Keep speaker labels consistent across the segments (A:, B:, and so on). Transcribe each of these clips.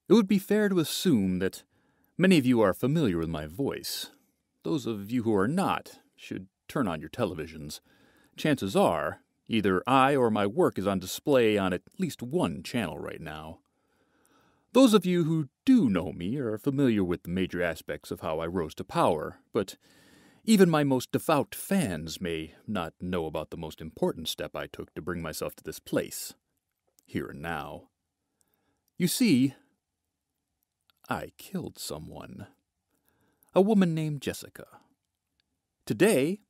A: It would be fair to assume that many of you are familiar with my voice. Those of you who are not should turn on your televisions. Chances are, either I or my work is on display on at least one channel right now. Those of you who do know me are familiar with the major aspects of how I rose to power, but even my most devout fans may not know about the most important step I took to bring myself to this place, here and now. You see, I killed someone. A woman named Jessica. Today,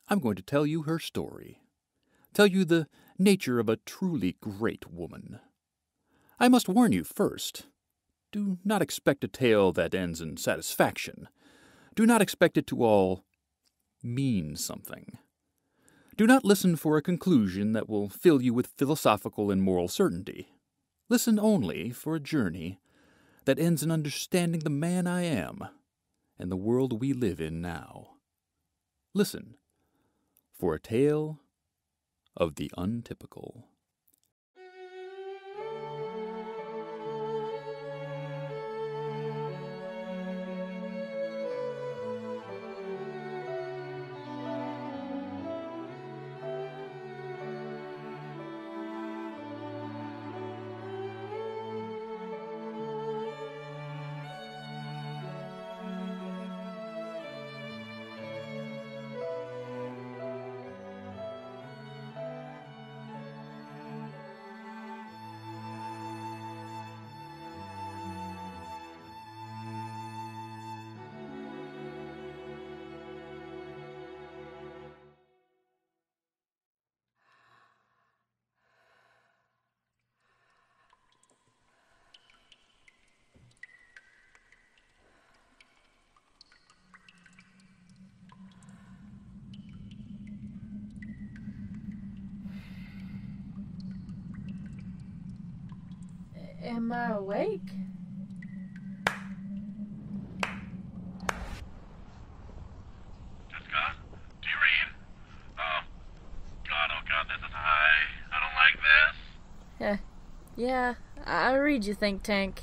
A: I'm going to tell you her story. Tell you the nature of a truly great woman. I must warn you first. Do not expect a tale that ends in satisfaction. Do not expect it to all mean something. Do not listen for a conclusion that will fill you with philosophical and moral certainty. Listen only for a journey that ends in understanding the man I am and the world we live in now. Listen for a tale of the untypical.
B: Am I awake?
C: Jessica, do you read? Oh God, this is high. I don't like this.
B: Yeah, I read you, think tank.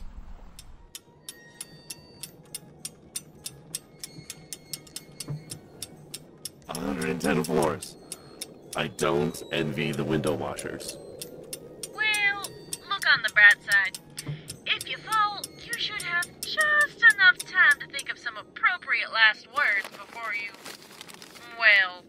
C: A 110 floors. I don't envy the window washers.
D: Well, look on the bright side. If you fall, you should have just enough time to think of some appropriate last words before you, well...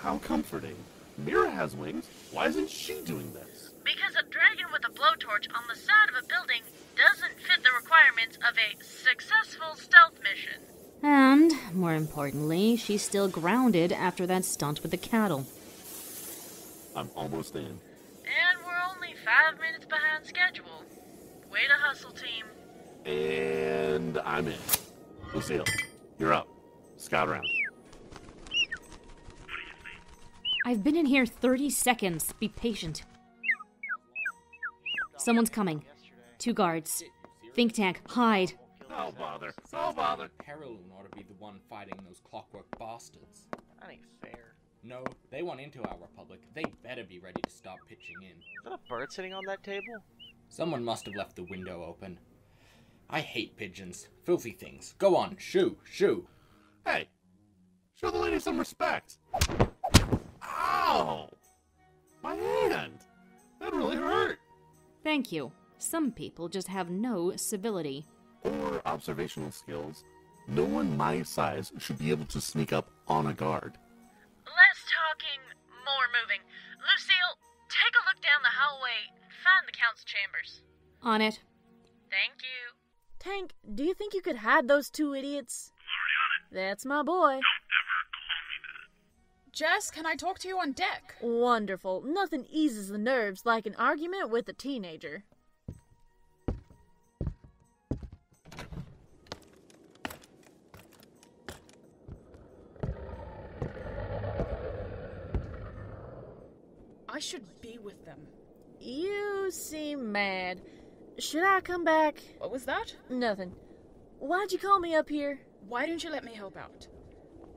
C: How comforting. Mira has wings. Why isn't she doing this?
D: Because a dragon with a blowtorch on the side of a building doesn't fit the requirements of a successful stealth mission.
E: And, more importantly, she's still grounded after that stunt with the cattle.
C: I'm almost in.
D: And we're only 5 minutes behind schedule. Way to hustle, team.
C: And I'm in. Lucille, you're up. Scout around.
E: I've been in here 30 seconds. Be patient. Someone's coming. 2 guards. Think tank, hide.
C: No bother. No bother.
F: Peril ought to be the one fighting those clockwork bastards.
G: That ain't fair.
F: No, they want into our republic. They better be ready to start pitching in.
G: Is that a bird sitting on that table?
F: Someone must have left the window open. I hate pigeons. Filthy things. Go on, shoo, shoo.
C: Hey, show the lady some respect. Ow! My hand! That really hurt!
E: Thank you. Some people just have no civility.
C: Or observational skills. No one my size should be able to sneak up on a guard.
D: Less talking, more moving. Lucille, take a look down the hallway and find the Count's chambers.
E: On it.
D: Thank you.
B: Tank, do you think you could hide those 2 idiots?
C: Already on it.
B: That's my boy.
C: Don't ever call me that.
H: Jess, can I talk to you on deck?
B: Wonderful. Nothing eases the nerves like an argument with a teenager.
H: I should be with them.
B: You seem mad. Should I come back?
H: What was that?
B: Nothing. Why'd you call me up here?
H: Why didn't you let me help out?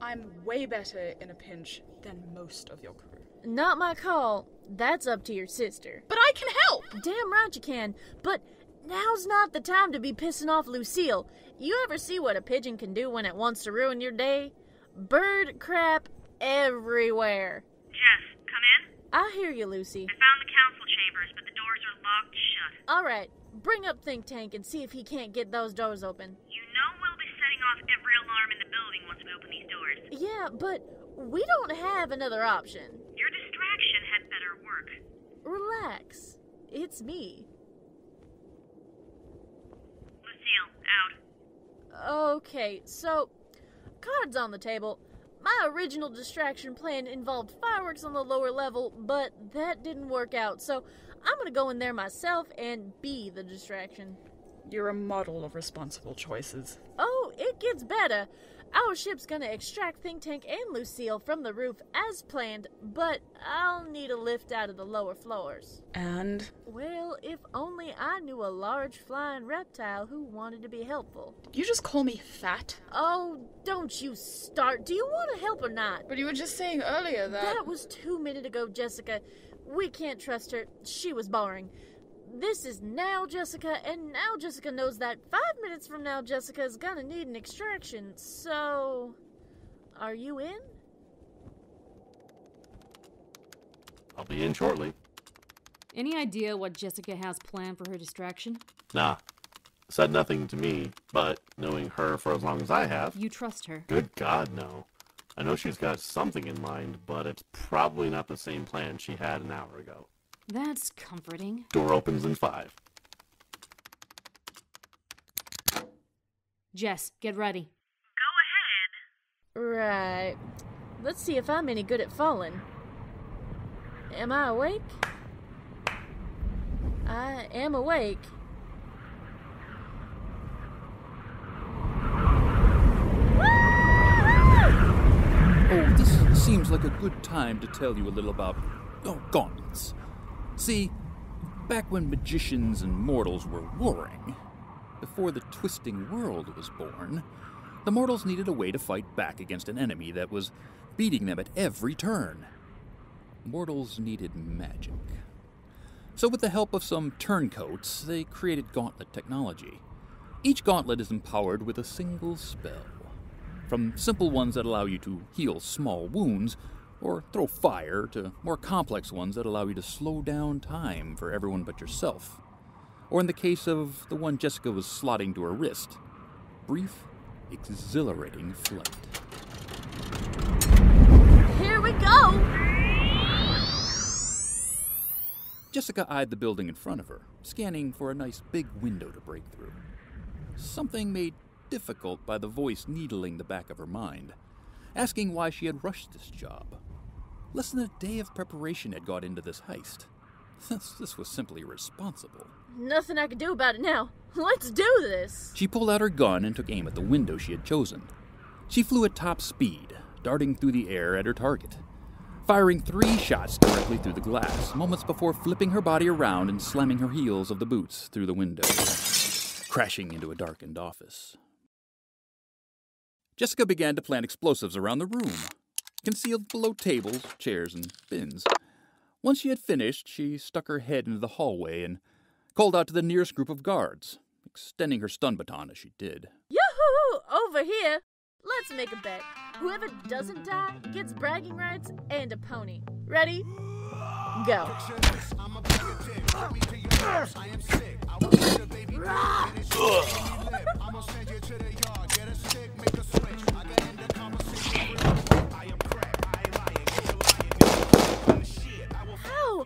H: I'm way better in a pinch than most of your crew.
B: Not my call. That's up to your sister.
H: But I can help!
B: Damn right you can. But Now's not the time to be pissing off Lucille. You ever see what a pigeon can do when it wants to ruin your day? Bird crap everywhere.
D: Jess, come in.
B: I hear you, Lucy.
D: I found the council chambers, but the doors are locked shut.
B: All right, bring up Think Tank and see if he can't get those doors open.
D: You know we'll be setting off every alarm in the building once we open these doors.
B: Yeah, but we don't have another option.
D: Your distraction had better work.
B: Relax. It's me.
D: Lucille, out.
B: Okay, so, cards on the table. My original distraction plan involved fireworks on the lower level, but that didn't work out, so I'm gonna go in there myself and be the distraction.
H: You're a model of responsible choices.
B: Oh, it gets better. Our ship's gonna extract Think Tank and Lucille from the roof as planned, but I'll need a lift out of the lower floors.
H: And?
B: Well, if only I knew a large flying reptile who wanted to be helpful.
H: Did you just call me fat?
B: Oh, don't you start. Do you want to help or not?
H: But you were just saying earlier that...
B: That was 2 minutes ago, Jessica. We can't trust her. She was boring. This is now Jessica, and now Jessica knows that 5 minutes from now Jessica is gonna need an extraction, so... Are you in?
C: I'll be in shortly.
E: Any idea what Jessica has planned for her distraction?
C: Nah. Said nothing to me, but knowing her for as long as I have...
E: You trust her?
C: Good God, no. I know she's got something in mind, but it's probably not the same plan she had an hour ago.
E: That's comforting.
C: Door opens in 5.
E: Jess, get ready.
D: Go ahead.
B: Right. Let's see if I'm any good at falling. Am I awake? I am awake.
A: Oh, this seems like a good time to tell you a little about, gauntlets. See, back when magicians and mortals were warring, before the twisting world was born, the mortals needed a way to fight back against an enemy that was beating them at every turn. Mortals needed magic. So with the help of some turncoats, they created gauntlet technology. Each gauntlet is empowered with a single spell. From simple ones that allow you to heal small wounds, or throw fire, to more complex ones that allow you to slow down time for everyone but yourself. Or in the case of the one Jessica was slotting to her wrist, brief, exhilarating flight.
B: Here we go!
A: Jessica eyed the building in front of her, scanning for a nice big window to break through. Something made difficult by the voice needling the back of her mind, asking why she had rushed this job. Less than a day of preparation had got into this heist. This was simply irresponsible.
B: Nothing I can do about it now. Let's do this!
A: She pulled out her gun and took aim at the window she had chosen. She flew at top speed, darting through the air at her target, firing 3 shots directly through the glass, moments before flipping her body around and slamming her heels of the boots through the window, crashing into a darkened office. Jessica began to plant explosives around the room, concealed below tables, chairs, and bins. Once she had finished, she stuck her head into the hallway and called out to the nearest group of guards, extending her stun baton as she did.
B: Yoo-hoo! Over here! Let's make a bet. Whoever doesn't die gets bragging rights and a pony. Ready? Go. How?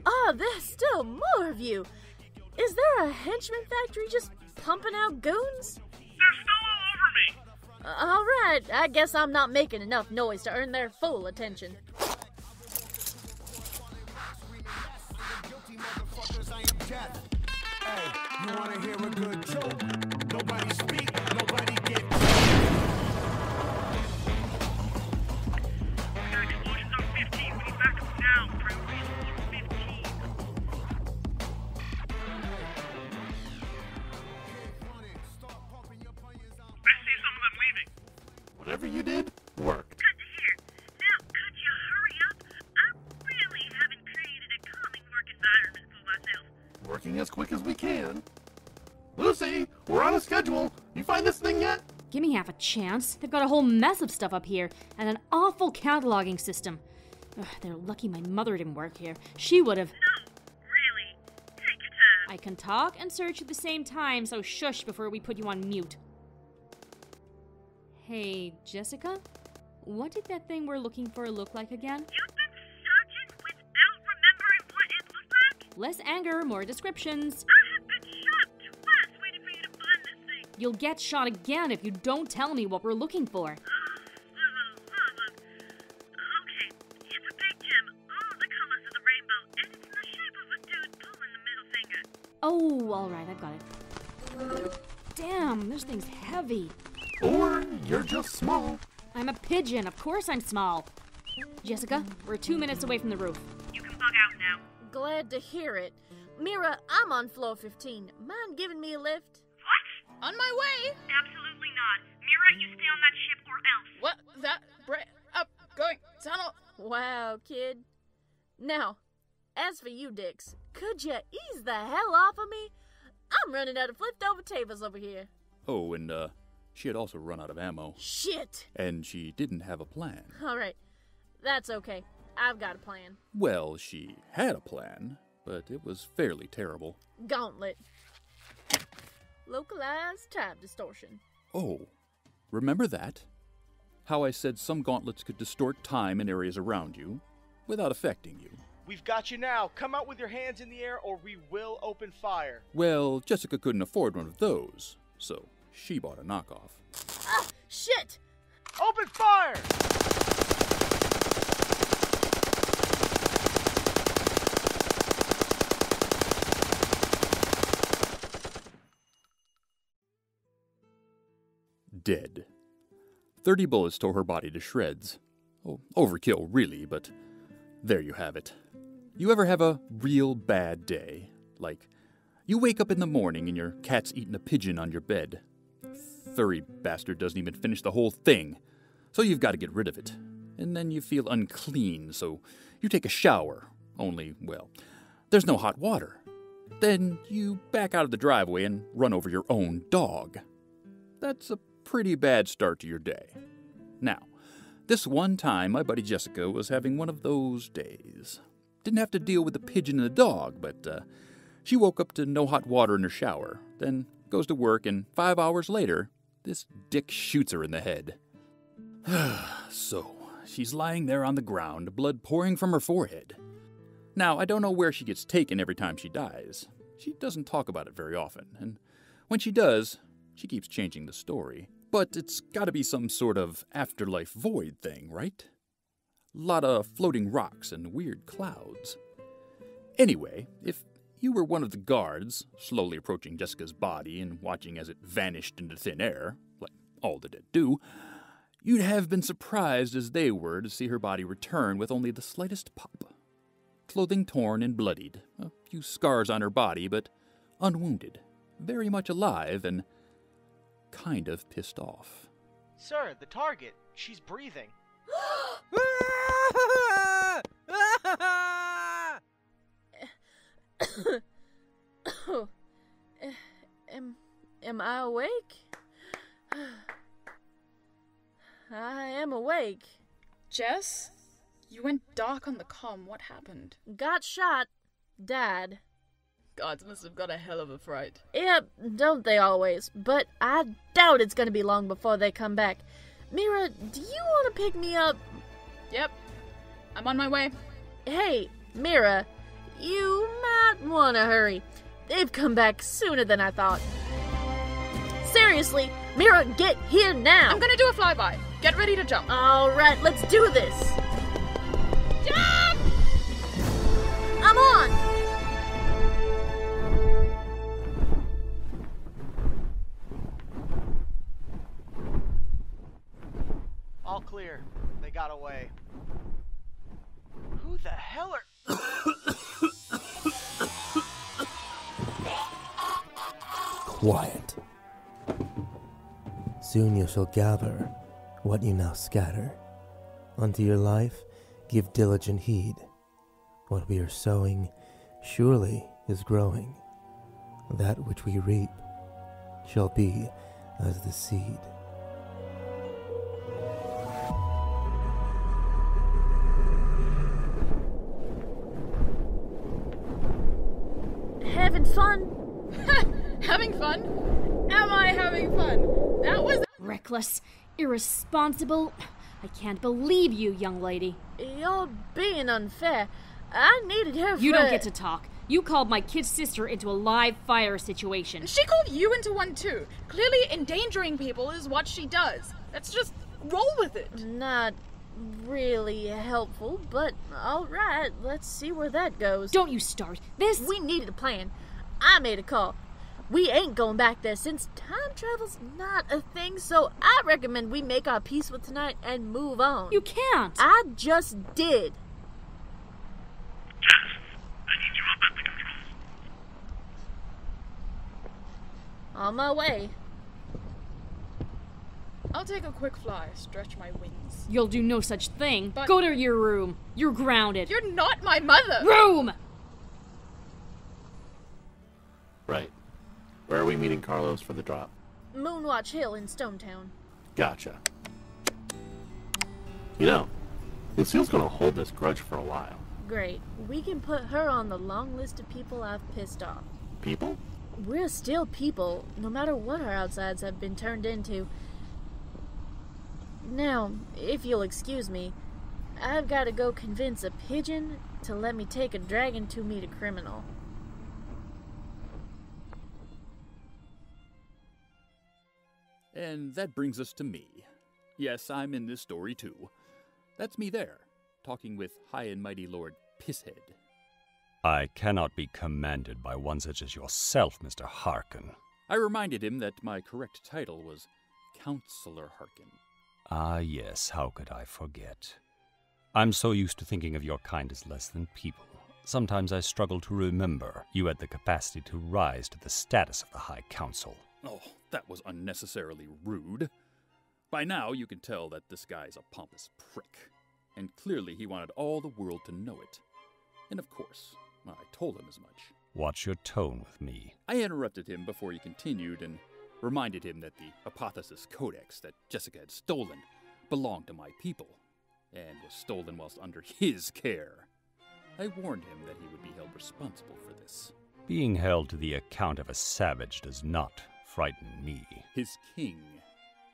B: Ah, there's still more of you. Is there a henchman factory just pumping out goons?
D: They're still all over me.
B: All right, I guess I'm not making enough noise to earn their full attention.
I: Hey, you wanna hear a good joke? Nobody speak, nobody get.
D: Explosions on 15. We need backup now. Priority is 15. I see some of them leaving.
C: Whatever you did, worked.
D: Good to hear. Now, could you hurry up? I really haven't created a calming work environment for myself.
C: Working as quick as we can. Lucy, we're on a schedule. You find this thing yet?
E: Give me half a chance. They've got a whole mess of stuff up here, and an awful cataloging system. Ugh, they're lucky my mother didn't work here. She would have...
D: No, really. Take your time.
E: I can talk and search at the same time, so shush before we put you on mute. Hey, Jessica? What did that thing we're looking for look like again?
D: You've been searching without remembering what it looked like?
E: Less anger, more descriptions.
D: I have been shot twice waiting for you to find this thing.
E: You'll get shot again if you don't tell me what we're looking for.
D: Look. Okay, it's a big gem, all the colors of the rainbow, and it's in the shape of a dude pulling the middle finger.
E: Oh, alright, I've got it. Damn, this thing's heavy.
C: Or you're just small.
E: I'm a pigeon, of course I'm small. Jessica, we're 2 minutes away from the roof.
D: You can bug out now.
B: Glad to hear it. Mira, I'm on floor 15. Mind giving me a lift?
D: What?
H: On my way!
D: Absolutely not. Mira, you stay on that ship or else.
H: What? That... Up, going, tunnel.
B: Wow, kid. Now, as for you, Dix, could you ease the hell off of me? I'm running out of flipped over tables over here.
A: Oh, and, she had also run out of ammo.
B: Shit!
A: And she didn't have a plan.
B: Alright, that's okay. I've got a plan.
A: Well, she had a plan, but it was fairly terrible.
B: Gauntlet. Localized time distortion.
A: Oh, remember that? How I said some gauntlets could distort time in areas around you without affecting you.
G: We've got you now. Come out with your hands in the air or we will open fire.
A: Well, Jessica couldn't afford one of those, so she bought a knockoff.
B: Ah, shit!
G: Open fire!
A: Dead. 30 bullets tore her body to shreds. Oh, overkill, really, but there you have it. You ever have a real bad day? Like, you wake up in the morning and your cat's eating a pigeon on your bed. Furry bastard doesn't even finish the whole thing, so you've got to get rid of it. And then you feel unclean, so you take a shower. Only, well, there's no hot water. Then you back out of the driveway and run over your own dog. That's a pretty bad start to your day. Now, this one time my buddy Jessica was having one of those days. Didn't have to deal with the pigeon and the dog, but she woke up to no hot water in her shower, then goes to work, and 5 hours later, this dick shoots her in the head. So, she's lying there on the ground, blood pouring from her forehead. Now, I don't know where she gets taken every time she dies. She doesn't talk about it very often, and when she does, she keeps changing the story. But it's gotta be some sort of afterlife void thing, right? Lot of floating rocks and weird clouds. Anyway, if you were one of the guards, slowly approaching Jessica's body and watching as it vanished into thin air, like all the dead do, you'd have been surprised as they were to see her body return with only the slightest pop. Clothing torn and bloodied, a few scars on her body, but unwounded, very much alive, and kind of pissed off.
G: Sir, the target. She's breathing.
B: Am I awake? I am awake.
H: Jess? You went dark on the comm. What happened?
B: Got shot. Died.
H: Gods must have got a hell of a fright.
B: Yep, don't they always? But I doubt it's gonna be long before they come back. Mira, do you want to pick me up?
H: Yep. I'm on my way.
B: Hey, Mira, you might want to hurry. They've come back sooner than I thought. Seriously, Mira, get here now!
H: I'm gonna do a flyby. Get ready to jump.
B: Alright, let's do this!
H: Jump!
B: I'm on!
G: All clear. They got away. Who the hell are...
J: Quiet. Soon you shall gather what you now scatter. Unto your life give diligent heed. What we are sowing surely is growing. That which we reap shall be as the seed.
B: Having fun?
H: Having fun? Am I having fun? That was
E: Reckless, irresponsible. I can't believe you, young lady.
B: You're being unfair. I needed her for...
E: You don't get to talk. You called my kid's sister into a live fire situation.
H: She called you into one too. Clearly endangering people is what she does. Let's just roll with it.
B: Not really helpful, but alright, let's see where that goes.
E: Don't you start. This...
B: We needed a plan. I made a call. We ain't going back there since time travel's not a thing, so I recommend we make our peace with tonight and move on.
E: You can't.
B: I just did.
K: Jess, I need you up at the controls.
B: On my way.
H: I'll take a quick fly, stretch my wings.
E: You'll do no such thing.
H: But-
E: Go to your room. You're grounded.
H: You're not my mother!
E: Room!
C: Right. Where are we meeting Carlos for the drop?
B: Moonwatch Hill in Stonetown.
C: Gotcha. You know, Lucille's gonna hold this grudge for a while.
B: Great. We can put her on the long list of people I've pissed off.
C: People?
B: We're still people, no matter what our outsides have been turned into. Now, if you'll excuse me, I've got to go convince a pigeon to let me take a dragon to meet a criminal.
A: And that brings us to me. Yes, I'm in this story too. That's me there, talking with High and Mighty Lord Pisshead.
L: I cannot be commanded by one such as yourself, Mr. Harkin.
A: I reminded him that my correct title was Counselor Harkin.
L: Ah, yes, how could I forget? I'm so used to thinking of your kind as less than people. Sometimes I struggle to remember you had the capacity to rise to the status of the High Council.
A: Oh, that was unnecessarily rude. By now, you can tell that this guy's a pompous prick. And clearly he wanted all the world to know it. And of course, I told him as much.
L: Watch your tone with me.
A: I interrupted him before he continued and reminded him that the Apotheosis Codex that Jessica had stolen belonged to my people, and was stolen whilst under his care. I warned him that he would be held responsible for this.
L: Being held to the account of a savage does not frighten me.
A: His king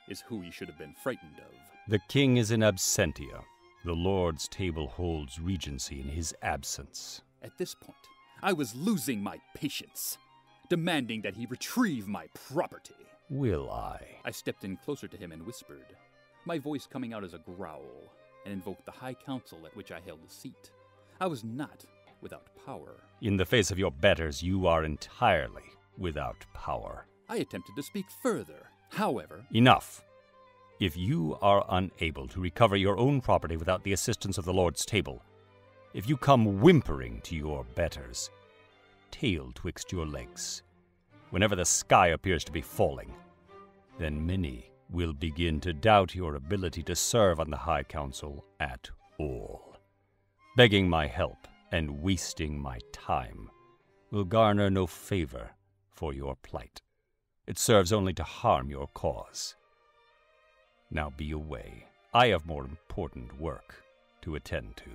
A: is who he should have been frightened of.
L: The king is in absentia. The Lord's table holds regency in his absence.
A: At this point, I was losing my patience, demanding that he retrieve my property.
L: Will I?
A: I stepped in closer to him and whispered, my voice coming out as a growl, and invoked the High Council at which I held a seat. I was not without power.
L: In the face of your betters, you are entirely without power.
A: I attempted to speak further. However...
L: Enough. If you are unable to recover your own property without the assistance of the Lord's table, if you come whimpering to your betters, tail twixt your legs, whenever the sky appears to be falling, then many will begin to doubt your ability to serve on the High Council at all. Begging my help and wasting my time will garner no favor for your plight. It serves only to harm your cause. Now be away. I have more important work to attend to.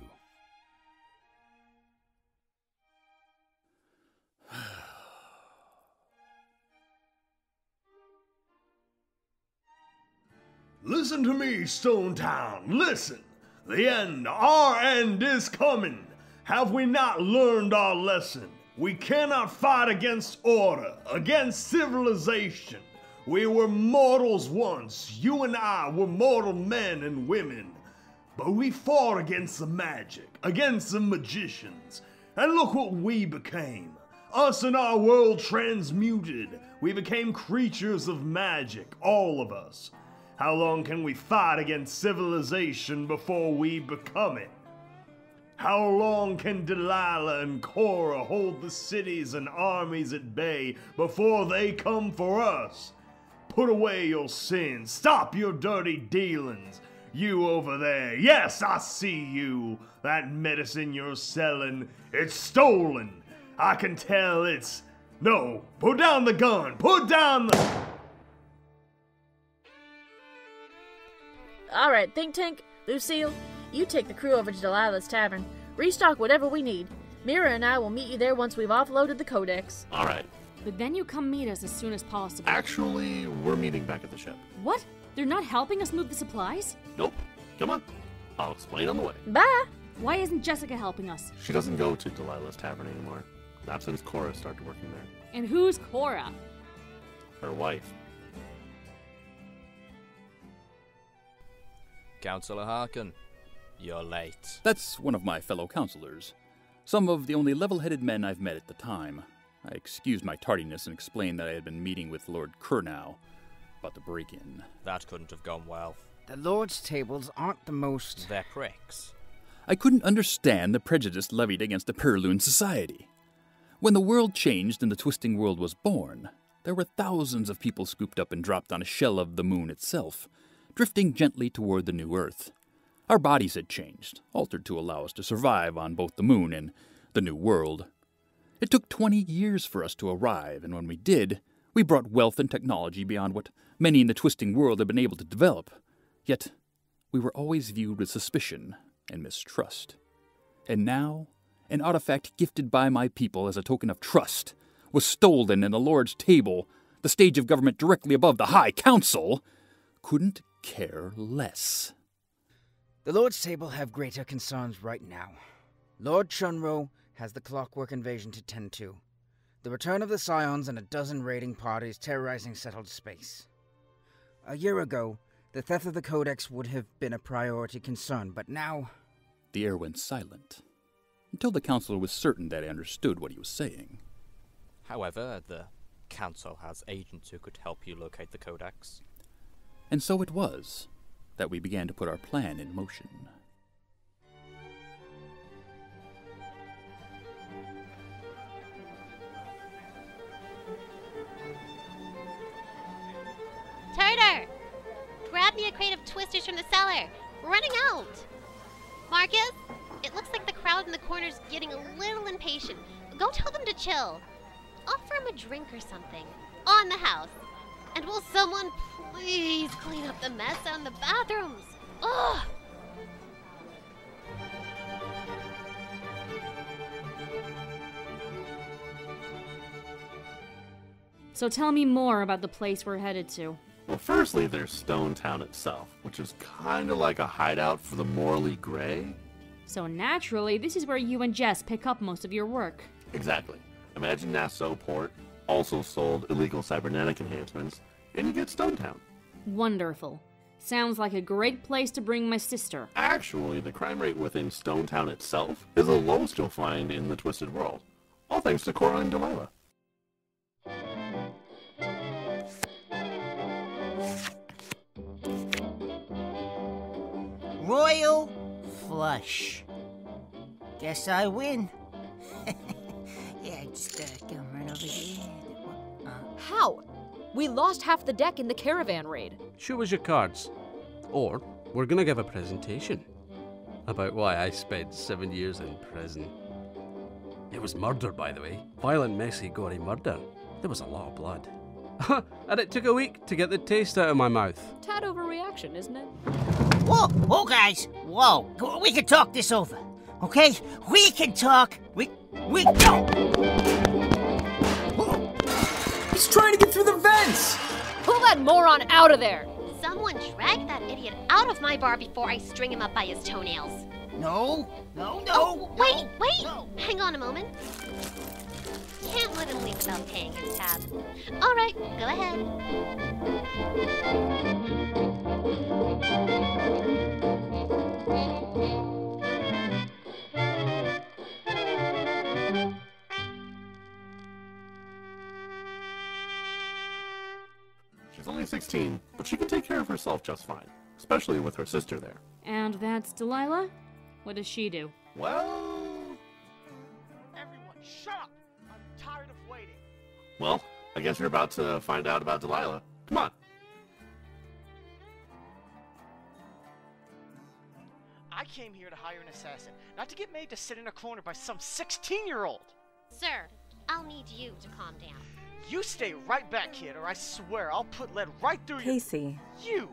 I: Listen to me, Stonetown, listen! The end, our end is coming! Have we not learned our lesson? We cannot fight against order, against civilization. We were mortals once, you and I were mortal men and women. But we fought against the magic, against the magicians, and look what we became. Us and our world transmuted. We became creatures of magic, all of us. How long can we fight against civilization before we become it? How long can Delilah and Cora hold the cities and armies at bay before they come for us? Put away your sins, stop your dirty dealings. You over there, yes, I see you. That medicine you're selling, it's stolen. I can tell it's... No, put down the gun, put down the...
B: Alright, Think Tank, Lucille, you take the crew over to Delilah's Tavern. Restock whatever we need. Mira and I will meet you there once we've offloaded the codex.
C: Alright.
E: But then you come meet us as soon as possible.
C: Actually, we're meeting back at the ship.
E: What? They're not helping us move the supplies?
C: Nope. Come on. I'll explain on the way.
B: Bye!
E: Why isn't Jessica helping us?
C: She doesn't go to Delilah's Tavern anymore. Not since Cora started working there.
E: And who's Cora?
C: Her wife.
M: Councillor Harkin, you're late.
A: That's one of my fellow counselors. Some of the only level-headed men I've met at the time. I excused my tardiness and explained that I had been meeting with Lord Kurnow about the break-in.
M: That couldn't have gone well.
N: The Lord's tables aren't the most...
M: They're pricks.
A: I couldn't understand the prejudice levied against the Purloon society. When the world changed and the twisting world was born, there were thousands of people scooped up and dropped on a shell of the moon itself, drifting gently toward the new Earth. Our bodies had changed, altered to allow us to survive on both the moon and the new world. It took 20 years for us to arrive, and when we did, we brought wealth and technology beyond what many in the twisting world had been able to develop. Yet, we were always viewed with suspicion and mistrust. And now, an artifact gifted by my people as a token of trust was stolen in the Lord's table, the stage of government directly above the High Council, couldn't care less.
N: The Lord's table have greater concerns right now. Lord Chunro has the clockwork invasion to tend to. The return of the Scions and a dozen raiding parties terrorizing settled space. A year ago, the theft of the Codex would have been a priority concern, but now...
A: The air went silent, until the counselor was certain that I understood what he was saying.
M: However, the council has agents who could help you locate the Codex.
A: And so it was that we began to put our plan in motion.
O: Turner! Grab me a crate of twisters from the cellar. We're running out. Marcus, it looks like the crowd in the corner's getting a little impatient. Go tell them to chill. Offer them a drink or something. On the house. And will someone please clean up the mess out in the bathrooms? Ugh!
E: So tell me more about the place we're headed to.
C: Well, firstly, there's Stone Town itself, which is kind of like a hideout for the morally gray.
E: So naturally, this is where you and Jess pick up most of your work.
C: Exactly. Imagine Nassau Port also sold illegal cybernetic enhancements, and you get Stone Town.
E: Wonderful. Sounds like a great place to bring my sister.
C: Actually, the crime rate within Stone Town itself is the lowest you'll find in the Twisted World. All thanks to Cora and Delilah.
P: Royal flush. Guess I win. Yeah, just come right over here.
Q: How? We lost half the deck in the caravan raid.
R: Show us your cards. Or we're gonna give a presentation about why I spent 7 years in prison. It was murder, by the way. Violent, messy, gory murder. There was a lot of blood. And it took a week to get the taste out of my mouth.
Q: Tad overreaction, isn't it?
P: Whoa, guys. Whoa, we can talk this over. Okay? We can talk. We don't.
S: He's trying to get through the vents!
Q: Pull that moron out of there!
O: Someone drag that idiot out of my bar before I string him up by his toenails.
P: No.
O: Oh, wait! No. Hang on a moment. Can't let him leave without paying his tab. All right, go ahead.
C: She's only 16, but she can take care of herself just fine, especially with her sister there.
E: And that's Delilah? What does she do?
C: Well...
G: Everyone, shut up! I'm tired of waiting.
C: Well, I guess you're about to find out about Delilah. Come on.
G: I came here to hire an assassin, not to get made to sit in a corner by some 16-year-old.
O: Sir, I'll need you to calm down.
G: You stay right back, kid, or I swear I'll put lead right through
T: Casey.
G: You!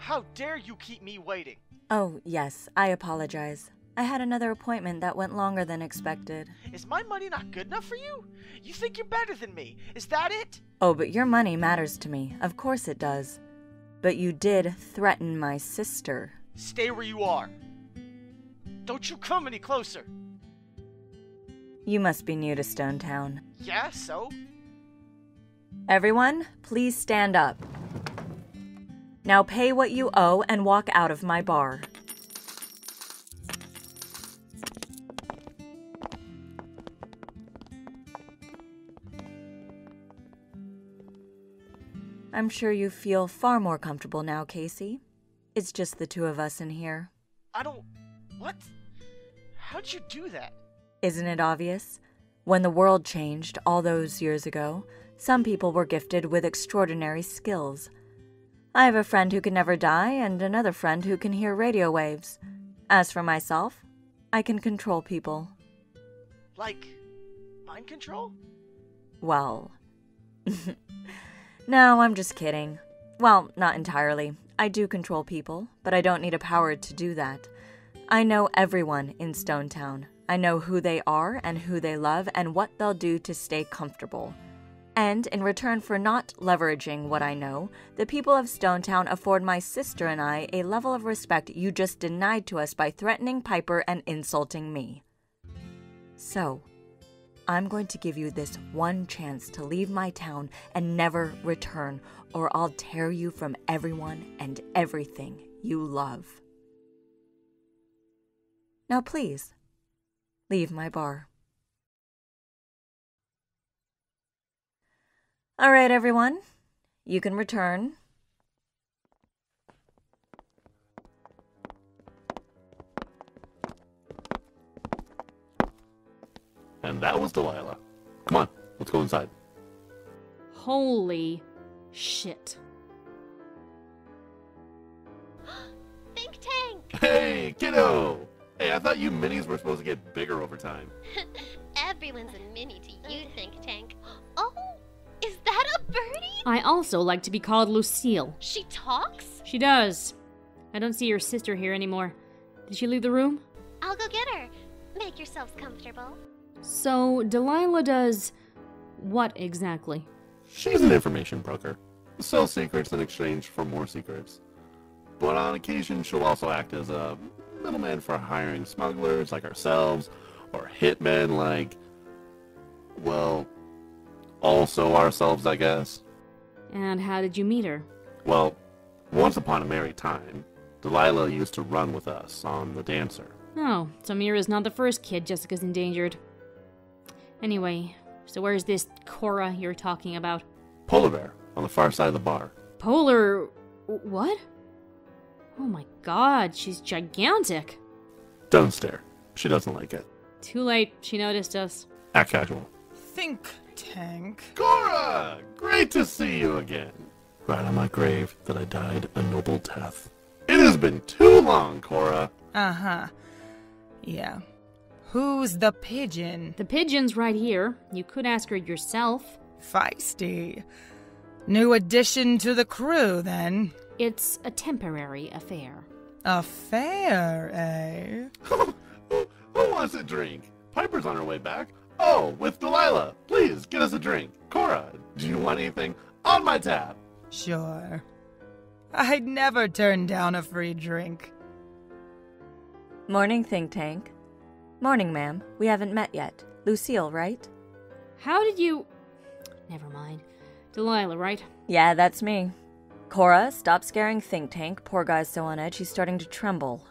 G: How dare you keep me waiting?
T: Oh, yes, I apologize. I had another appointment that went longer than expected.
G: Is my money not good enough for you? You think you're better than me? Is that it?
T: Oh, but your money matters to me. Of course it does. But you did threaten my sister.
G: Stay where you are. Don't you come any closer.
T: You must be new to Stone Town.
G: Yeah, so?
T: Everyone, please stand up. Now pay what you owe and walk out of my bar. I'm sure you feel far more comfortable now, Casey. It's just the two of us in here.
G: I don't... What? How'd you do that?
T: Isn't it obvious? When the world changed all those years ago, some people were gifted with extraordinary skills. I have a friend who can never die and another friend who can hear radio waves. As for myself, I can control people.
G: Like, mind control?
T: Well... No, I'm just kidding. Well, not entirely. I do control people, but I don't need a power to do that. I know everyone in Stone Town. I know who they are and who they love and what they'll do to stay comfortable. And in return for not leveraging what I know, the people of Stone Town afford my sister and I a level of respect you just denied to us by threatening Piper and insulting me. So, I'm going to give you this one chance to leave my town and never return, or I'll tear you from everyone and everything you love. Now please, leave my bar. All right, everyone, you can return.
C: And that was Delilah. Come on, let's go inside.
E: Holy shit.
O: Think tank!
C: Hey, kiddo! Hey, I thought you minis were supposed to get bigger over time.
O: Everyone's a mini to you, Think Tank. Oh, is that a birdie?
E: I also like to be called Lucille.
O: She talks?
E: She does. I don't see your sister here anymore. Did she leave the room?
O: I'll go get her. Make yourselves comfortable.
E: So, Delilah does what exactly?
C: She's an information broker. Sells secrets in exchange for more secrets. But on occasion, she'll also act as a middleman for hiring smugglers like ourselves, or hitmen like, well, also ourselves, I guess.
E: And how did you meet her?
C: Well, once upon a merry time, Delilah used to run with us on The Dancer.
E: Oh, so Mira's not the first kid Jessica's endangered. Anyway, so where's this Cora you're talking about?
C: Polar bear, on the far side of the bar.
E: Polar... what? Oh my god, she's gigantic.
C: Don't stare. She doesn't like it.
E: Too late, she noticed us.
C: Act casual.
U: Think tank.
C: Cora! Great to see you again. Right on my grave that I died a noble death. It has been too long, Cora.
U: Uh-huh. Yeah. Who's the pigeon?
E: The pigeon's right here. You could ask her yourself.
U: Feisty. New addition to the crew, then.
E: It's a temporary affair.
U: Affair, eh?
C: Who wants a drink? Piper's on her way back. Oh, with Delilah. Please, get us a drink. Cora, do you want anything on my tab?
U: Sure. I'd never turn down a free drink.
T: Morning, Think Tank. Morning, ma'am. We haven't met yet. Lucille, right?
E: How did you... Never mind. Delilah, right?
T: Yeah, that's me. Cora, stop scaring Think Tank. Poor guy's so on edge, he's starting to tremble.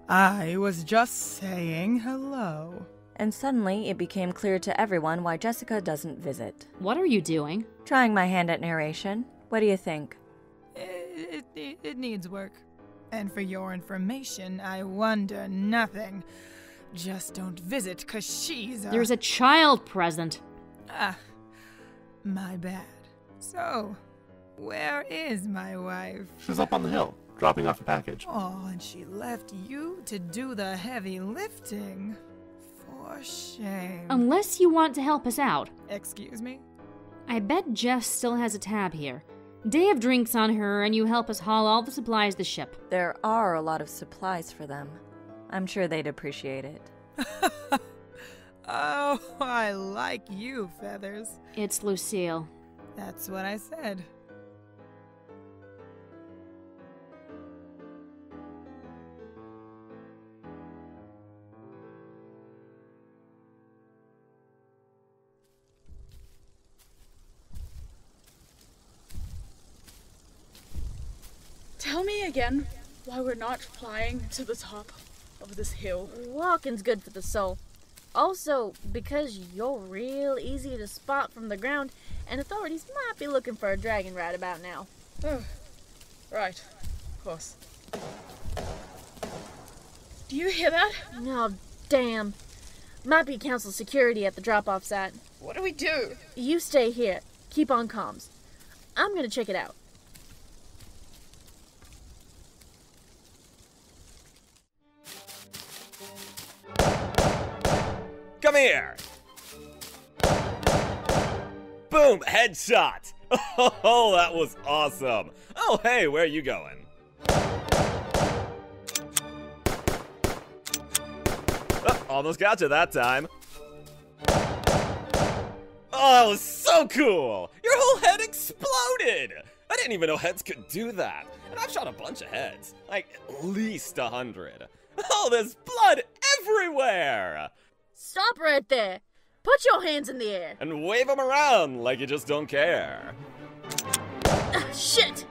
U: I was just saying hello.
T: And suddenly, it became clear to everyone why Jessica doesn't visit.
E: What are you doing?
T: Trying my hand at narration. What do you think?
U: It needs work. And for your information, I wonder nothing. Just don't visit, 'cause she's a...
E: There's a child present.
U: Ah, my bad. So, where is my wife?
C: She's up on the hill, dropping off a package.
U: Oh, and she left you to do the heavy lifting. For shame.
E: Unless you want to help us out.
U: Excuse me?
E: I bet Jess still has a tab here. Day of drinks on her, and you help us haul all the supplies to ship.
T: There are a lot of supplies for them. I'm sure they'd appreciate it.
U: Oh, I like you, Feathers.
E: It's Lucille.
U: That's what I said.
H: Tell me again why we're not flying to the top of this hill.
B: Walking's good for the soul. Also, because you're real easy to spot from the ground, and authorities might be looking for a dragon right about now.
H: Oh, right. Of course. Do you hear that?
B: Oh, damn. Might be council security at the drop-off site.
H: What do we do?
B: You stay here. Keep on comms. I'm gonna check it out.
F: Come here! Boom! Headshot! Oh, that was awesome! Oh, hey, where are you going? Oh, almost got you that time. Oh, that was so cool! Your whole head exploded! I didn't even know heads could do that. And I've shot a bunch of heads. Like, at least 100. Oh, there's blood everywhere!
B: Stop right there. Put your hands in the air.
F: And wave them around like you just don't care.
B: Shit!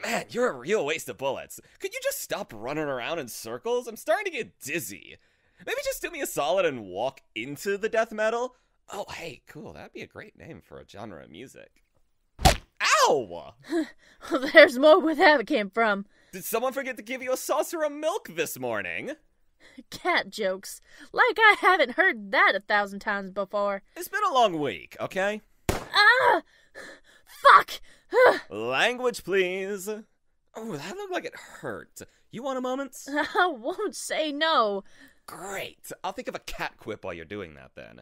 F: Man, you're a real waste of bullets. Could you just stop running around in circles? I'm starting to get dizzy. Maybe just do me a solid and walk into the death metal? Oh, hey, cool. That'd be a great name for a genre of music. Ow!
B: There's more where that came from.
F: Did someone forget to give you a saucer of milk this morning?
B: Cat jokes. Like I haven't heard that 1,000 times before.
F: It's been a long week, okay?
B: Ah! Fuck!
F: Language, please. Oh, that looked like it hurt. You want a moment?
B: I won't say no.
F: Great. I'll think of a cat quip while you're doing that, then.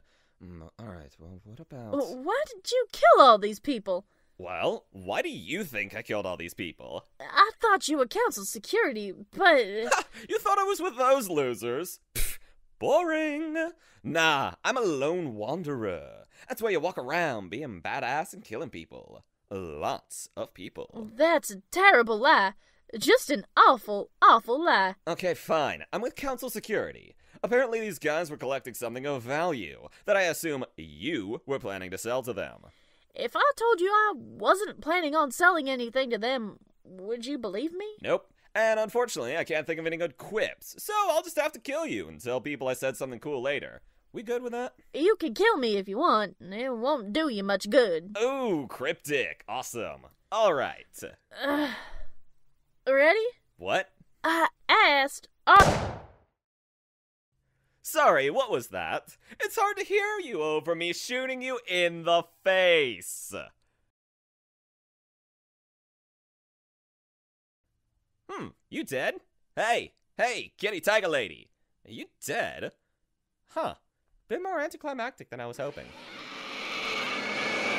F: Alright, well, what about...
B: Why did you kill all these people?
F: Well, why do you think I killed all these people?
B: I thought you were council security, but...
F: You thought I was with those losers? Pfft, boring. Nah, I'm a lone wanderer. That's where you walk around being badass and killing people. Lots of people.
B: That's a terrible lie. Just an awful, awful lie.
F: Okay, fine. I'm with council security. Apparently these guys were collecting something of value that I assume you were planning to sell to them.
B: If I told you I wasn't planning on selling anything to them, would you believe me?
F: Nope. And unfortunately, I can't think of any good quips, so I'll just have to kill you and tell people I said something cool later. We good with that?
B: You can kill me if you want. It won't do you much good.
F: Ooh, cryptic. Awesome. All right.
B: Ready?
F: What?
B: I asked...
F: Sorry, what was that? It's hard to hear you over me shooting you in the face. You dead? Hey, kitty tiger lady. Are you dead? Huh. Bit more anticlimactic than I was hoping.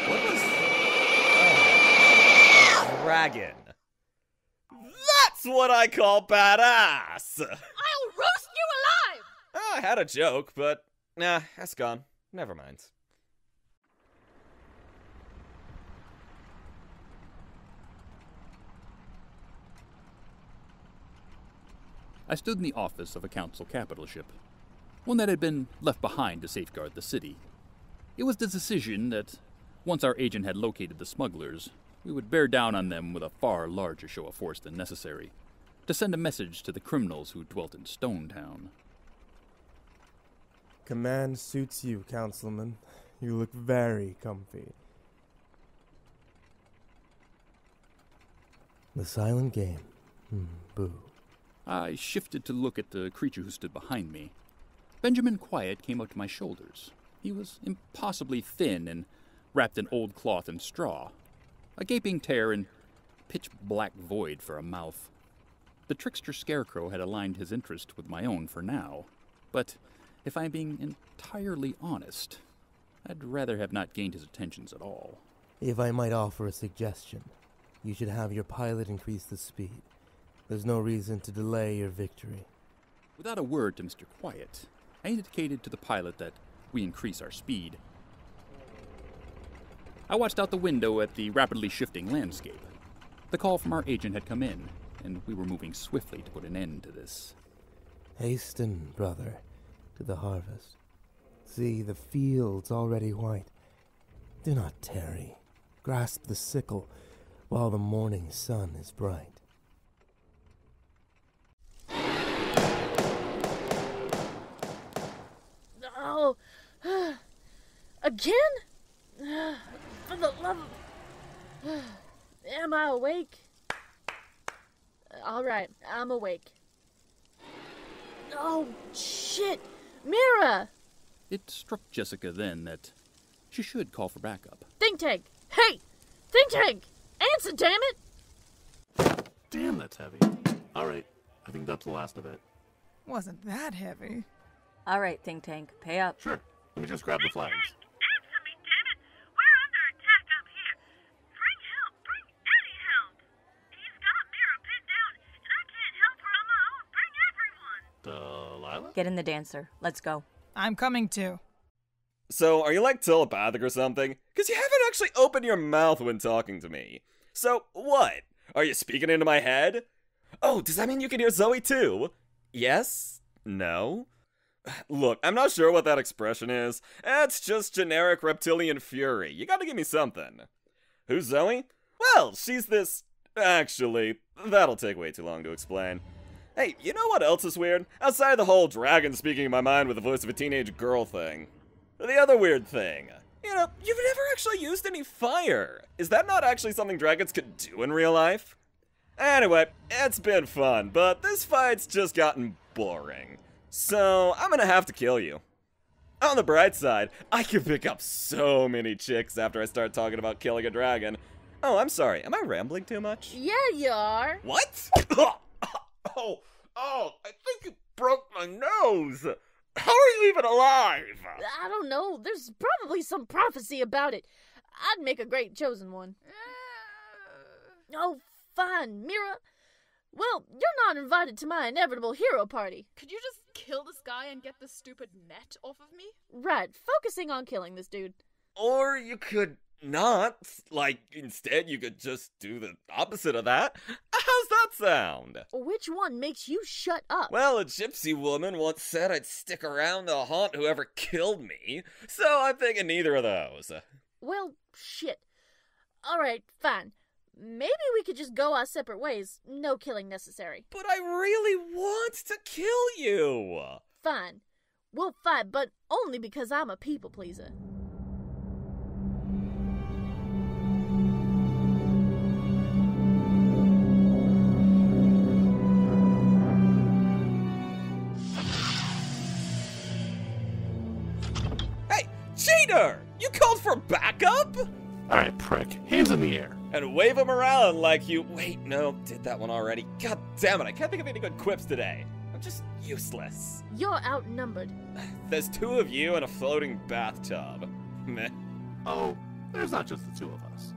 F: What was... Oh, a dragon. That's what I call badass!
O: I'll roast you alive!
F: Oh, I had a joke, but nah, that's gone. Never mind.
A: I stood in the office of a council capital ship, one that had been left behind to safeguard the city. It was the decision that, once our agent had located the smugglers, we would bear down on them with a far larger show of force than necessary, to send a message to the criminals who dwelt in Stone Town.
J: Command suits you, Councilman. You look very comfy. The silent game. Boo.
A: I shifted to look at the creature who stood behind me. Benjamin Quiet came up to my shoulders. He was impossibly thin and wrapped in old cloth and straw, a gaping tear and pitch-black void for a mouth. The trickster scarecrow had aligned his interest with my own for now, but if I'm being entirely honest, I'd rather have not gained his attentions at all.
J: If I might offer a suggestion, you should have your pilot increase the speed. There's no reason to delay your victory.
A: Without a word to Mr. Quiet, I indicated to the pilot that we increase our speed. I watched out the window at the rapidly shifting landscape. The call from our agent had come in, and we were moving swiftly to put an end to this.
J: Hasten, brother, to the harvest. See, the field's already white. Do not tarry. Grasp the sickle while the morning sun is bright.
B: Oh, again? For the love of... Am I awake? All right, I'm awake. Oh, shit! Mira!
A: It struck Jessica then that she should call for backup.
B: Think tank! Hey! Think tank! Answer, damn it!
C: Damn, that's heavy. Alright, I think that's the last of it.
U: Wasn't that heavy.
T: All right, Think Tank, pay up.
C: Sure. Let me just grab the flags.
K: Answer me, damn it! We're under attack up here. Bring help! Bring any help! He's got Mira pinned down, and I can't help her on my own. Bring everyone!
C: Delilah?
T: Get in the dancer. Let's go.
U: I'm coming too.
F: So, are you like telepathic or something? Because you haven't actually opened your mouth when talking to me. So, what? Are you speaking into my head? Oh, does that mean you can hear Zoe too? Yes? No? Look, I'm not sure what that expression is. It's just generic reptilian fury. You gotta give me something. Who's Zoe? Well, she's this... Actually, that'll take way too long to explain. Hey, you know what else is weird? Outside the whole dragon speaking in my mind with the voice of a teenage girl thing. The other weird thing. You know, you've never actually used any fire. Is that not actually something dragons could do in real life? Anyway, it's been fun, but this fight's just gotten boring. So, I'm gonna have to kill you. On the bright side, I can pick up so many chicks after I start talking about killing a dragon. Oh, I'm sorry, am I rambling too much?
B: Yeah, you are.
F: What? Oh, I think you broke my nose. How are you even alive?
B: I don't know. There's probably some prophecy about it. I'd make a great chosen one. Oh, fine, Mira. Well, you're not invited to my inevitable hero party.
H: Could you just kill this guy and get this stupid net off of me?
B: Right, focusing on killing this dude.
F: Or you could not. Like, instead you could just do the opposite of that. How's that sound?
B: Which one makes you shut up?
F: Well, a gypsy woman once said I'd stick around to haunt whoever killed me, so I'm thinking neither of those.
B: Well, shit. Alright, fine. Maybe we could just go our separate ways. No killing necessary.
F: But I really want to kill you.
B: Fine. We'll fight, but only because I'm a people pleaser.
F: Hey, cheater! You called for backup?
C: Alright, prick. Hands in the air.
F: And wave them around like you... Wait, no, did that one already. God damn it, I can't think of any good quips today. I'm just useless.
B: You're outnumbered.
F: There's two of you in a floating bathtub. Meh.
C: Oh, there's not just the two of us.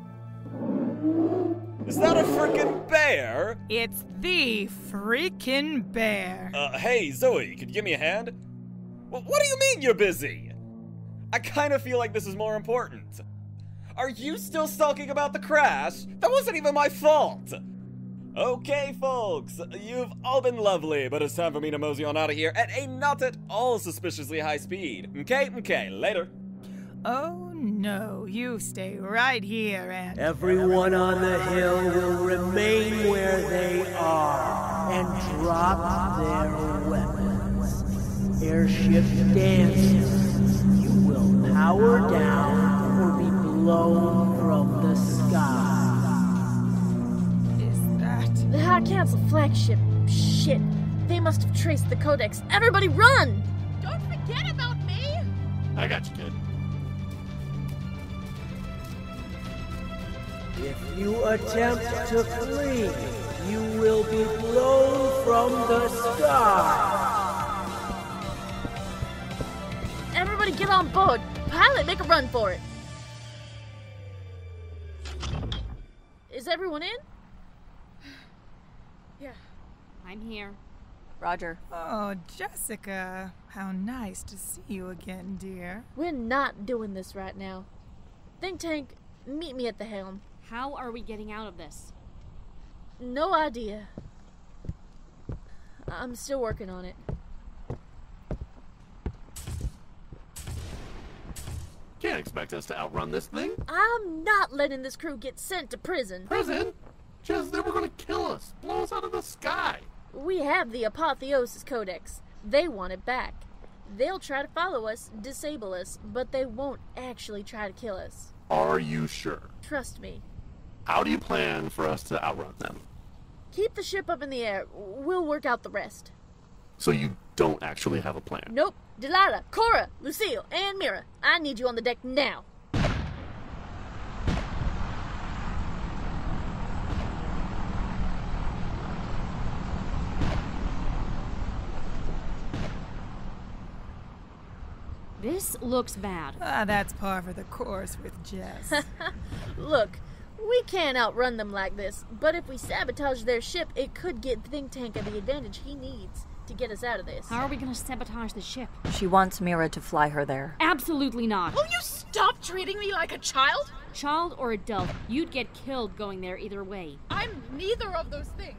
F: Is that a frickin' bear?
U: It's the freaking bear.
F: Hey, Zoe, could you give me a hand? What do you mean you're busy? I kind of feel like this is more important. Are you still sulking about the crash? That wasn't even my fault! Okay, folks, you've all been lovely, but it's time for me to mosey on out of here at a not at all suspiciously high speed. Okay, later.
U: Oh no, you stay right here and...
D: Everyone on the hill will remain where they are and drop their weapons. Airship dances. You will power down or be blown from the sky.
U: Is that
B: High Council flagship. Shit. They must have traced the codex. Everybody run!
H: Don't forget about me!
C: I got you, kid.
D: If you attempt to flee, you will be blown from the sky.
B: Everybody get on board. Pilot, make a run for it. Is everyone in?
H: Yeah.
E: I'm here.
T: Roger.
U: Oh, Jessica. How nice to see you again, dear.
B: We're not doing this right now. Think Tank, meet me at the helm.
E: How are we getting out of this?
B: No idea. I'm still working on it.
C: Can't expect us to outrun this thing.
B: I'm not letting this crew get sent to prison.
C: Prison? Just they were gonna kill us, blow us out of the sky.
B: We have the Apotheosis Codex. They want it back. They'll try to follow us, disable us, but they won't actually try to kill us.
C: Are you sure?
B: Trust me.
C: How do you plan for us to outrun them?
B: Keep the ship up in the air. We'll work out the rest.
C: So you don't actually have a plan?
B: Nope. Delilah, Cora, Lucille, and Mira, I need you on the deck now.
E: This looks bad.
U: That's par for the course with Jess.
B: Look, we can't outrun them like this, but if we sabotage their ship, it could get Think Tank the advantage he needs to get us out of this.
E: How are we going to sabotage the ship?
T: She wants Mira to fly her there.
E: Absolutely not.
H: Will you stop treating me like a child?
E: Child or adult, you'd get killed going there either way.
H: I'm neither of those things.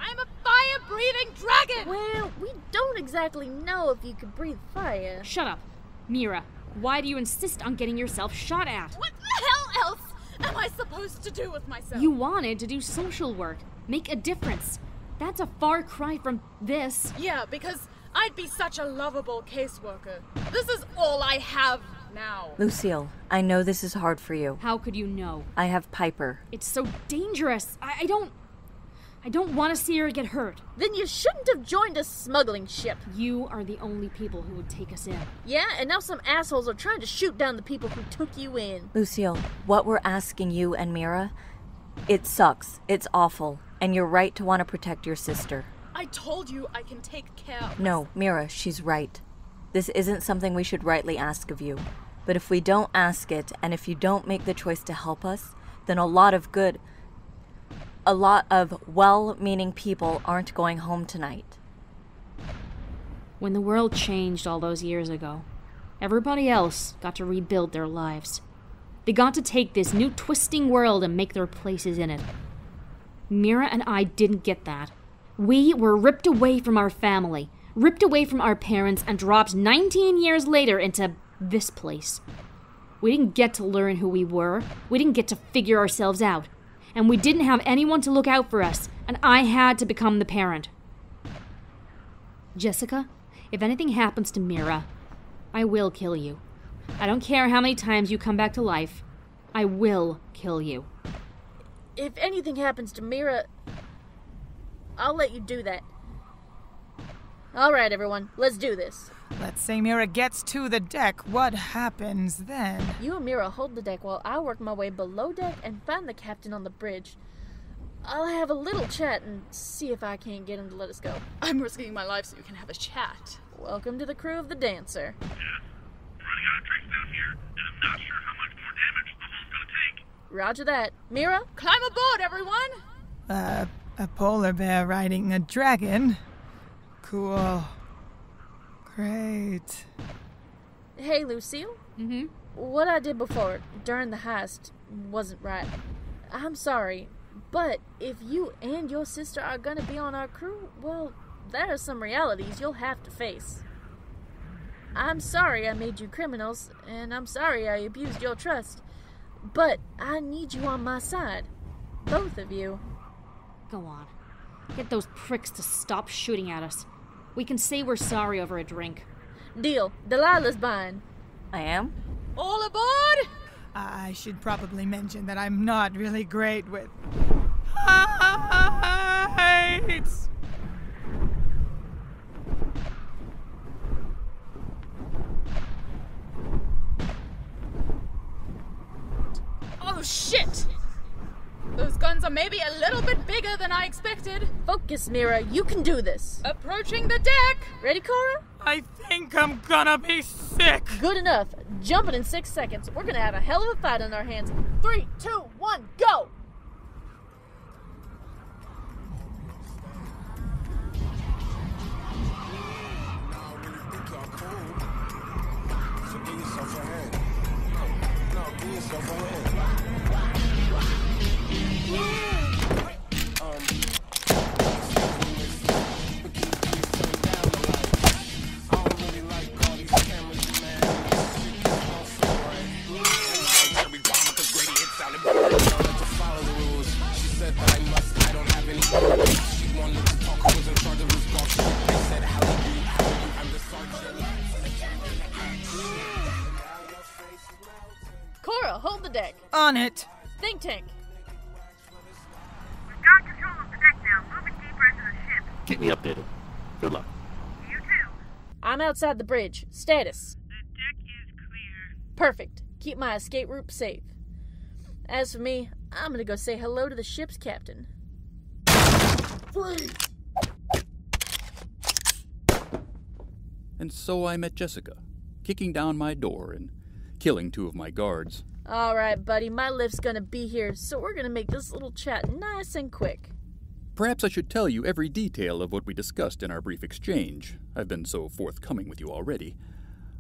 H: I'm a fire-breathing dragon!
B: Well, we don't exactly know if you could breathe fire.
E: Shut up. Mira, why do you insist on getting yourself shot at?
H: What the hell else am I supposed to do with myself?
E: You wanted to do social work, make a difference. That's a far cry from this.
H: Yeah, because I'd be such a lovable caseworker. This is all I have now.
T: Lucille, I know this is hard for you.
E: How could you know?
T: I have Piper.
E: It's so dangerous. I don't want to see her get hurt.
B: Then you shouldn't have joined a smuggling ship.
E: You are the only people who would take us in.
B: Yeah, and now some assholes are trying to shoot down the people who took you in.
T: Lucille, what we're asking you and Mira, it sucks. It's awful. And you're right to want to protect your sister.
H: I told you I can take care of
T: No, Mira, she's right. This isn't something we should rightly ask of you. But if we don't ask it, and if you don't make the choice to help us, then a lot of well-meaning people aren't going home tonight.
E: When the world changed all those years ago, everybody else got to rebuild their lives. They got to take this new twisting world and make their places in it. Mira and I didn't get that. We were ripped away from our family, ripped away from our parents, and dropped 19 years later into this place. We didn't get to learn who we were. We didn't get to figure ourselves out. And we didn't have anyone to look out for us, and I had to become the parent. Jessica, if anything happens to Mira, I will kill you. I don't care how many times you come back to life. I will kill you.
B: If anything happens to Mira, I'll let you do that. All right, everyone, let's do this.
U: Let's say Mira gets to the deck. What happens then?
B: You and Mira hold the deck while I work my way below deck and find the captain on the bridge. I'll have a little chat and see if I can't get him to let us go.
H: I'm risking my life so you can have a chat.
B: Welcome to the crew of the Dancer.
K: Yes. Running out of drinks down here, and I'm not sure how much more damage the hull's gonna take.
B: Roger that. Mira?
H: Climb aboard, everyone!
U: A polar bear riding a dragon? Cool. Great.
B: Hey, Lucille?
E: Mm-hmm?
B: What I did before, during the heist, wasn't right. I'm sorry, but if you and your sister are gonna be on our crew, well, there are some realities you'll have to face. I'm sorry I made you criminals, and I'm sorry I abused your trust, but I need you on my side. Both of you.
E: Go on. Get those pricks to stop shooting at us. We can say we're sorry over a drink.
B: Deal. Delilah's buying.
T: I am?
H: All aboard!
U: I should probably mention that I'm not really great with... grenades! Oh shit! Those guns are maybe a little bit bigger than I expected.
B: Focus, Mira. You can do this.
U: Approaching the deck!
B: Ready, Cora?
U: I think I'm gonna be sick.
B: Good enough. Jumping in 6 seconds. We're gonna have a hell of a fight on our hands. 3, 2, 1, go! Cora, hold the deck.
U: On it.
B: Think tank.
K: We've got control of the deck now. Moving deeper into the ship.
C: Keep me updated. Good luck.
K: You too.
B: I'm outside the bridge. Status.
K: The deck is clear.
B: Perfect. Keep my escape route safe. As for me, I'm gonna go say hello to the ship's captain.
A: And so I met Jessica, kicking down my door and killing 2 of my guards.
B: Alright, buddy, my lift's gonna be here, so we're gonna make this little chat nice and quick.
A: Perhaps I should tell you every detail of what we discussed in our brief exchange. I've been so forthcoming with you already.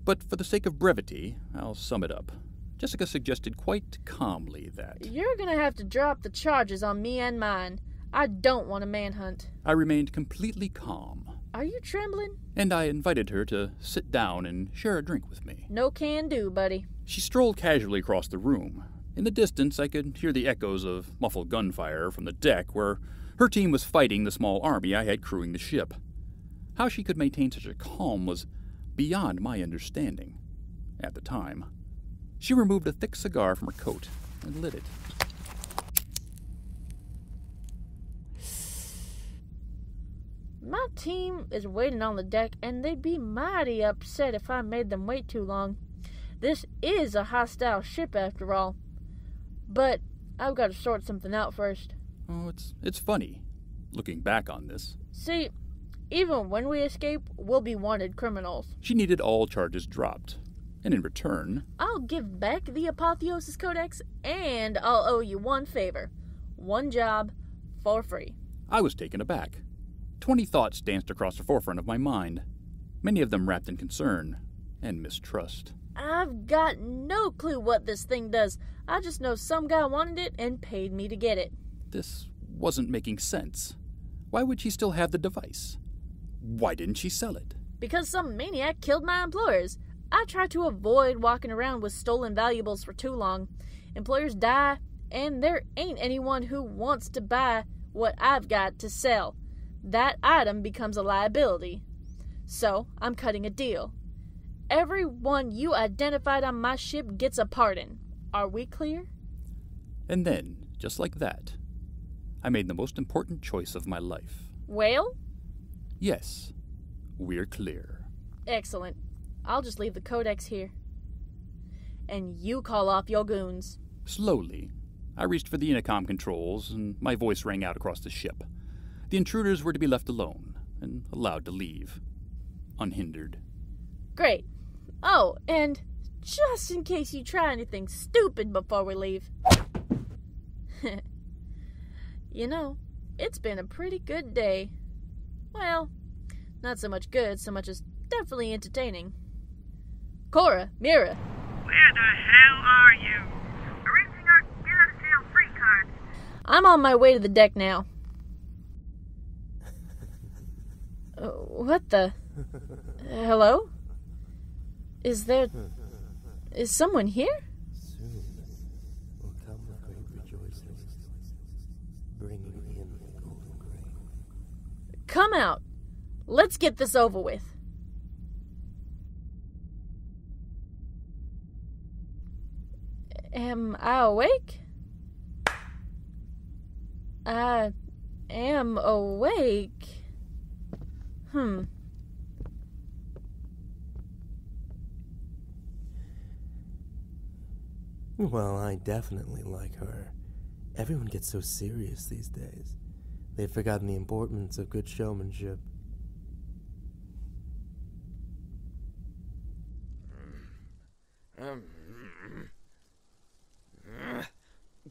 A: But for the sake of brevity, I'll sum it up. Jessica suggested quite calmly that
B: You're gonna have to drop the charges on me and mine. I don't want a manhunt.
A: I remained completely calm,
B: Are you trembling?
A: and I invited her to sit down and share a drink with me.
B: No can do, buddy.
A: She strolled casually across the room. In the distance, I could hear the echoes of muffled gunfire from the deck where her team was fighting the small army I had crewing the ship. How she could maintain such a calm was beyond my understanding at the time. She removed a thick cigar from her coat and lit it.
B: My team is waiting on the deck, and they'd be mighty upset if I made them wait too long. This is a hostile ship, after all. But I've got to sort something out first.
A: Oh, it's funny, looking back on this.
B: See, even when we escape, we'll be wanted criminals.
A: She needed all charges dropped, and in return,
B: I'll give back the Apotheosis Codex, and I'll owe you one favor. One job, for free.
A: I was taken aback. 20 thoughts danced across the forefront of my mind, many of them wrapped in concern and mistrust.
B: I've got no clue what this thing does. I just know some guy wanted it and paid me to get it.
A: This wasn't making sense. Why would she still have the device? Why didn't she sell it?
B: Because some maniac killed my employers. I try to avoid walking around with stolen valuables for too long. Employers die, and there ain't anyone who wants to buy what I've got to sell. That item becomes a liability. So, I'm cutting a deal. Everyone you identified on my ship gets a pardon. Are we clear?
A: And then, just like that, I made the most important choice of my life.
B: Well?
A: Yes, we're clear.
B: Excellent. I'll just leave the codex here. And you call off your goons.
A: Slowly, I reached for the intercom controls, and my voice rang out across the ship. The intruders were to be left alone and allowed to leave, unhindered.
B: Great. Oh, and just in case you try anything stupid before we leave. You know, it's been a pretty good day. Well, not so much good, so much as definitely entertaining. Cora, Mira.
K: Where the hell are you? Erasing our get out of jail free cards.
B: I'm on my way to the deck now. What the? Hello? Is someone here?
J: Soon will come the great rejoicing, bringing in the golden grain.
B: Come out. Let's get this over with. Am I awake? I am awake.
J: Well, I definitely like her. Everyone gets so serious these days. They've forgotten the importance of good showmanship.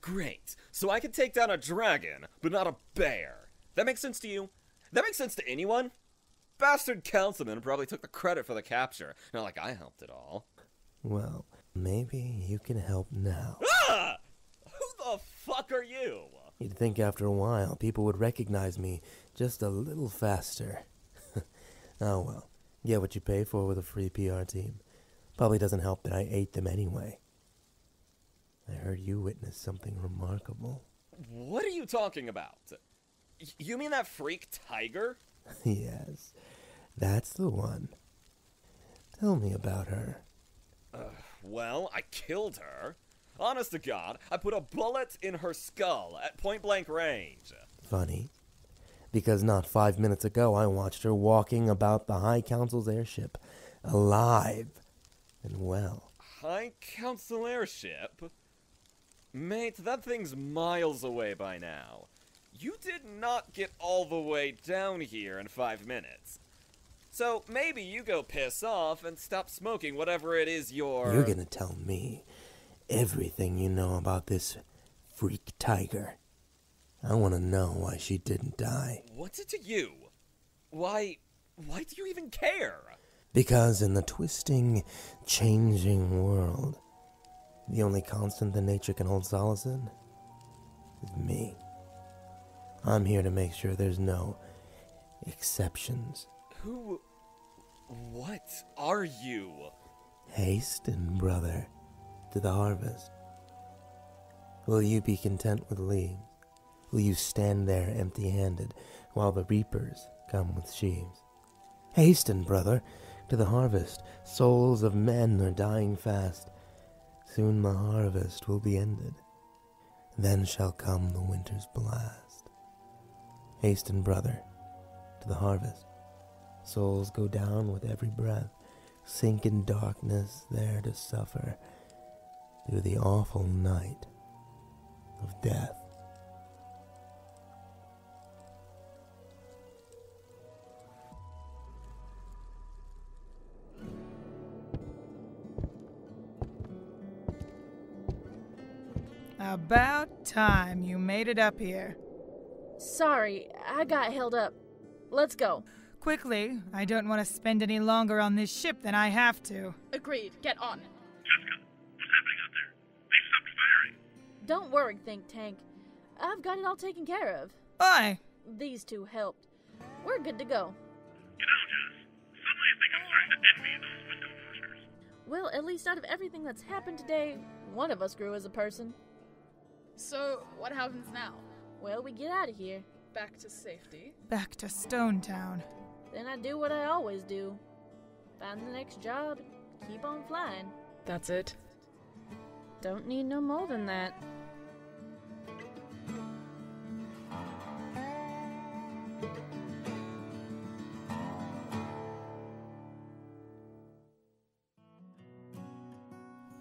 F: Great. So I can take down a dragon, but not a bear. That makes sense to you? That makes sense to anyone? Bastard councilman probably took the credit for the capture. Not like I helped at all.
J: Well, maybe you can help now.
F: Ah! Who the fuck are you?
J: You'd think after a while people would recognize me just a little faster. Oh well, get what you pay for with a free PR team. Probably doesn't help that I ate them anyway. I heard you witnessed something remarkable.
F: What are you talking about? You mean that freak tiger?
J: Yes, that's the one. Tell me about her.
F: Well, I killed her. Honest to God, I put a bullet in her skull at point-blank range.
J: Funny, because not 5 minutes ago I watched her walking about the High Council's airship, alive and well.
F: High Council airship? Mate, that thing's miles away by now. You did not get all the way down here in 5 minutes. So maybe you go piss off and stop smoking whatever it is
J: You're gonna tell me everything you know about this freak tiger. I want to know why she didn't die.
F: What's it to you? Why do you even care?
J: Because in the twisting, changing world, the only constant that nature can hold solace in is me. I'm here to make sure there's no exceptions.
F: What are you?
J: Hasten, brother, to the harvest. Will you be content with leaves? Will you stand there empty-handed while the reapers come with sheaves? Hasten, brother, to the harvest. Souls of men are dying fast. Soon the harvest will be ended. Then shall come the winter's blast. Hasten, brother, to the harvest. Souls go down with every breath, sink in darkness there to suffer through the awful night of death.
U: About time you made it up here.
B: Sorry, I got held up. Let's go.
U: Quickly, I don't want to spend any longer on this ship than I have to.
H: Agreed. Get on.
K: Jessica, what's happening out there? They stopped firing.
B: Don't worry, Think Tank. I've got it all taken care of.
U: Why?
B: These two helped. We're good to go.
K: You know, Jess, suddenly I think I'm starting to envy those window washers.
B: Well, at least out of everything that's happened today, one of us grew as a person.
H: So, what happens now?
B: Well, we get out of here.
H: Back to safety.
U: Back to Stone Town.
B: Then I do what I always do. Find the next job, keep on flying.
H: That's it?
B: Don't need no more than that.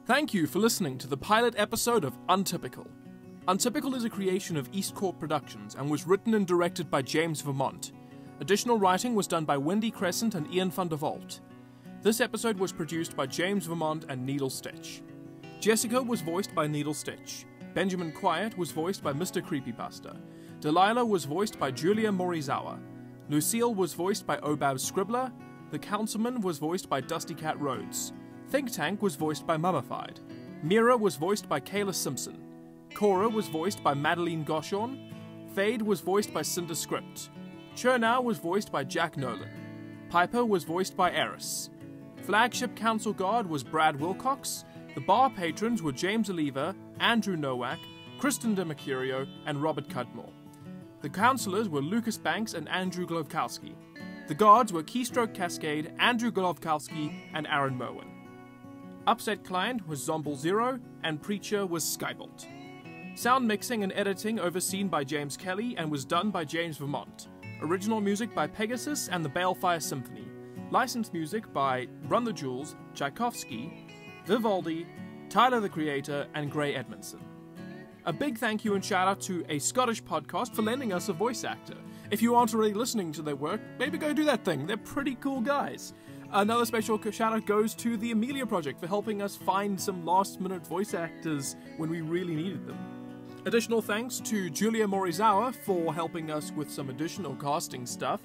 L: Thank you for listening to the pilot episode of Untypical. Untypical is a creation of East Corp Productions and was written and directed by James Vermont. Additional writing was done by Wendy Crescent and Ian van der Vault. This episode was produced by James Vermont and Needle Stitch. Jessica was voiced by Needle Stitch. Benjamin Quiet was voiced by Mr. Creepypasta. Delilah was voiced by Julia Morizawa. Lucille was voiced by Obab Scribbler. The Councilman was voiced by Dusty Cat Rhodes. Think Tank was voiced by Mummified. Mira was voiced by Kayla Simpson. Cora was voiced by Madeline Goshorn. Fade was voiced by Cinder Script. Chernow was voiced by Jack Nolan. Piper was voiced by Eris. Flagship Council Guard was Brad Wilcox. The bar patrons were James Oliva, Andrew Nowak, Kristen DeMercurio, and Robert Cudmore. The counselors were Lucas Banks and Andrew Glovkowski. The guards were Keystroke Cascade, Andrew Glovkowski, and Aaron Merwin. Upset Client was Zomble Zero, and Preacher was Skybolt. Sound mixing and editing overseen by James Kelly and was done by James Vermont. Original music by Pegasus and the Balefire Symphony. Licensed music by Run the Jewels, Tchaikovsky, Vivaldi, Tyler the Creator, and Gray Edmondson. A big thank you and shout out to a Scottish podcast for lending us a voice actor. If you aren't already listening to their work, maybe go do that thing. They're pretty cool guys. Another special shout out goes to the Amelia Project for helping us find some last minute voice actors when we really needed them. Additional thanks to Julia Morizawa for helping us with some additional casting stuff.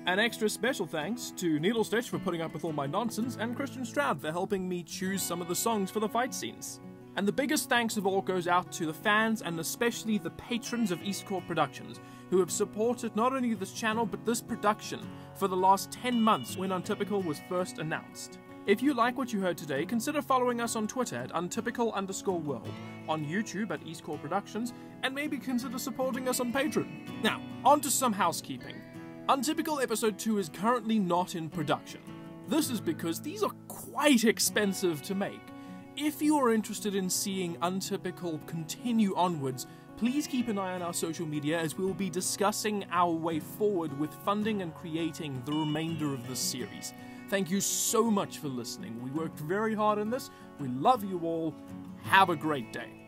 L: An extra special thanks to Needle Stitch for putting up with all my nonsense, and Christian Stroud for helping me choose some of the songs for the fight scenes. And the biggest thanks of all goes out to the fans and especially the patrons of East Corp Productions, who have supported not only this channel but this production for the last 10 months when Untypical was first announced. If you like what you heard today, consider following us on Twitter at untypical_world, on YouTube at East Corp Productions, and maybe consider supporting us on Patreon. Now, on to some housekeeping. Untypical Episode 2 is currently not in production. This is because these are quite expensive to make. If you are interested in seeing Untypical continue onwards, please keep an eye on our social media as we will be discussing our way forward with funding and creating the remainder of this series. Thank you so much for listening. We worked very hard on this. We love you all. Have a great day.